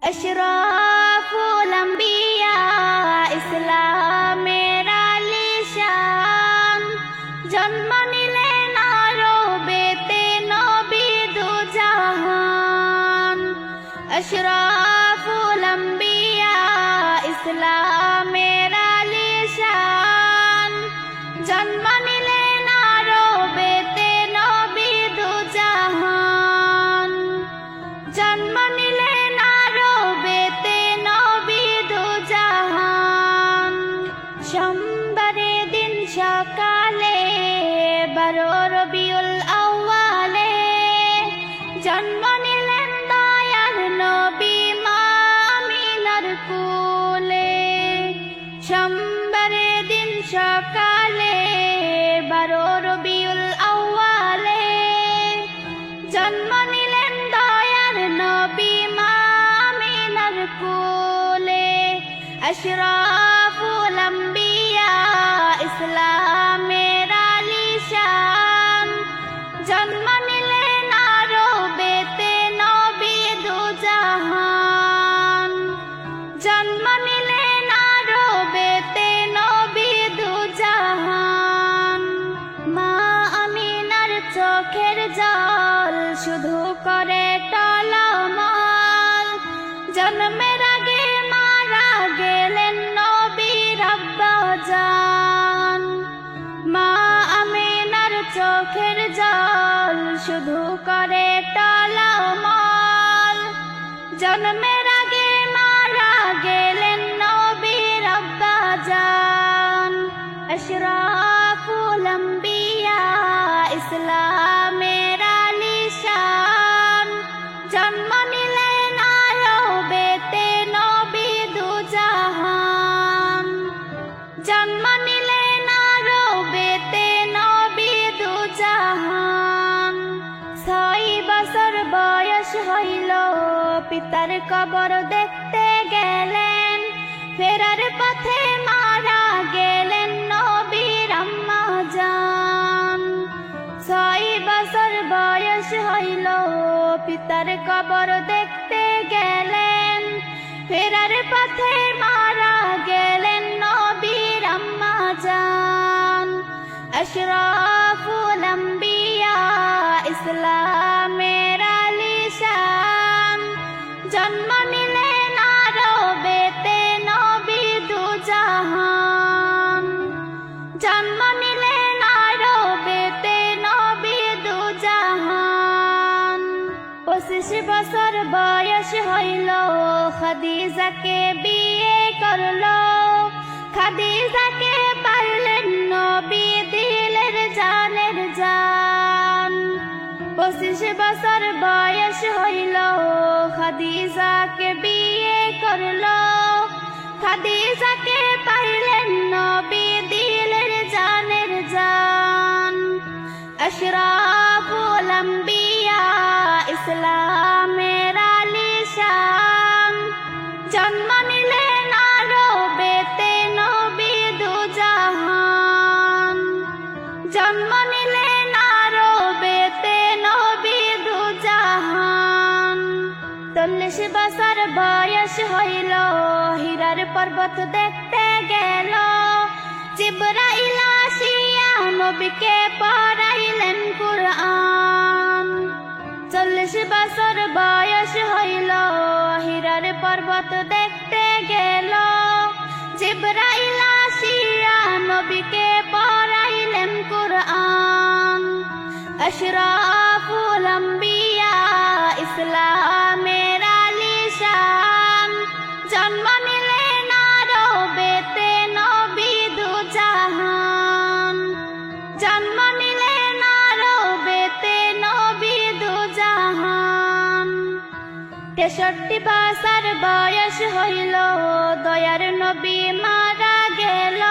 अशराफुल अंबिया इस्लामेर आलिशान जन्म निलेन आरबेते नबी दुजाहान। अशराफुल अंबिया इस्लामेर आलिशान जन्म निलेन आरबेते नबी दुजाहान। जन्म निलेन आरबेते नबी दुजाहान। সোমবারে দিন সকালে 12 রবিউল আউয়ালে জন্ম নিলেন দয়ার নবী মা আমিনার কোলে। সোমবারে দিন সকালে 12 রবিউল আউয়ালে জন্ম নিলেন দয়ার নবী মা আমিনার কোলে। अशराफुल अंबिया इस्लामेर आलिशान जन्म निलेन आरबेते नबी दुजाहान। जन्म निलेन आरबेते नबी दुजाहान। মা আমিনার চোখের জল শুধু করে টলমল। জন্মের আগে মারা গেলেন নবীর আব্বাজান। মা আমিনার চোখের জল শুধু করে টলমল। জন্মের আগে মারা গেলেন নবীর আব্বাজান। अशराफुल अंबिया इस्लामेर आलिशान जन्म निलेन आरबेते नबी दुजाहान। जन्म निलेन आरबेते नबी दुजाहान। 6 বছর বয়স হইল পিতার কবর দেখতে গেলেন। ফেরার পথে মারা গেলেন নবীর আম্মাজান। 6 বছর বয়স হইল পিতার কবর দেখতে গেলেন। ফেরার পথে মারা গেলেন নবীর আম্মাজান। अशराफुल अंबिया इस्लामेर आलिशान जन्म निलेन आरबेते नबी दुजाहान। जन्म निलेन आरबेते नबी दुजाहान। 25 বছর বয়স হইল খাদিজাকে বিয়ে করলো। খাদিজাকে পারলেন নবী দিলের জানের জান। 25 বছর বয়স হইল খাদিজাকে বিয়ে করলো। খাদিজাকে পারলেন নবী দিলের জানের জান। अशराफुल अंबिया इस्लामेर आलिशान जन्म निलेन आरबेते नबी दुजाहान। जन्म निलेन आरबेते नबी दुजाहान। 40 বছর বয়স হইল হীরার পর্বত দেখতে গেল। জিবরাইল আসিয়া নবীকে পড়াইলেন কুরআন। 40 বছর বয়স হইল হীরার পর্বত দেখতে গেল। জিবরাইল আসিয়া নবীকে পড়াইলেন কুরআন। अशराफुल अंबिया इस्लामेर आलिशान जन्म निलेन आरबेते नबी दुजाहान। जन्म निलेन आरबेते नबी दुजाहान। 63 বছর বয়স হইল দয়ার নবী মারা গেল।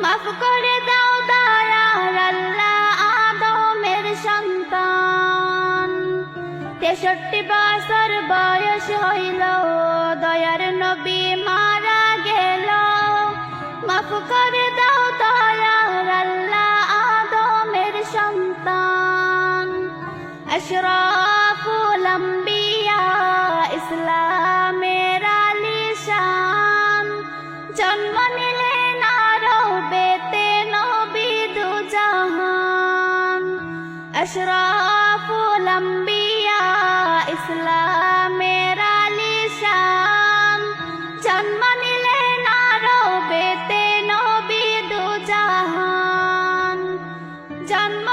মাফ করে দাও দয়ার আল্লাহ আদমের সন্তান। 63 বছর বয়স হইল দয়ার নবী মারা গেল। মাফ করে দাও দয়ার আল্লাহ আদমের সন্তান। अशराफुल अंबिया इस्लाम জন্ম নিলেন আরবেতে নবী দুজাহান। আশরাফুল আম্বিয়া ইসলামের আলিশান, জন্ম নিলেন আরবেতে নবী দুজাহান। জন্ম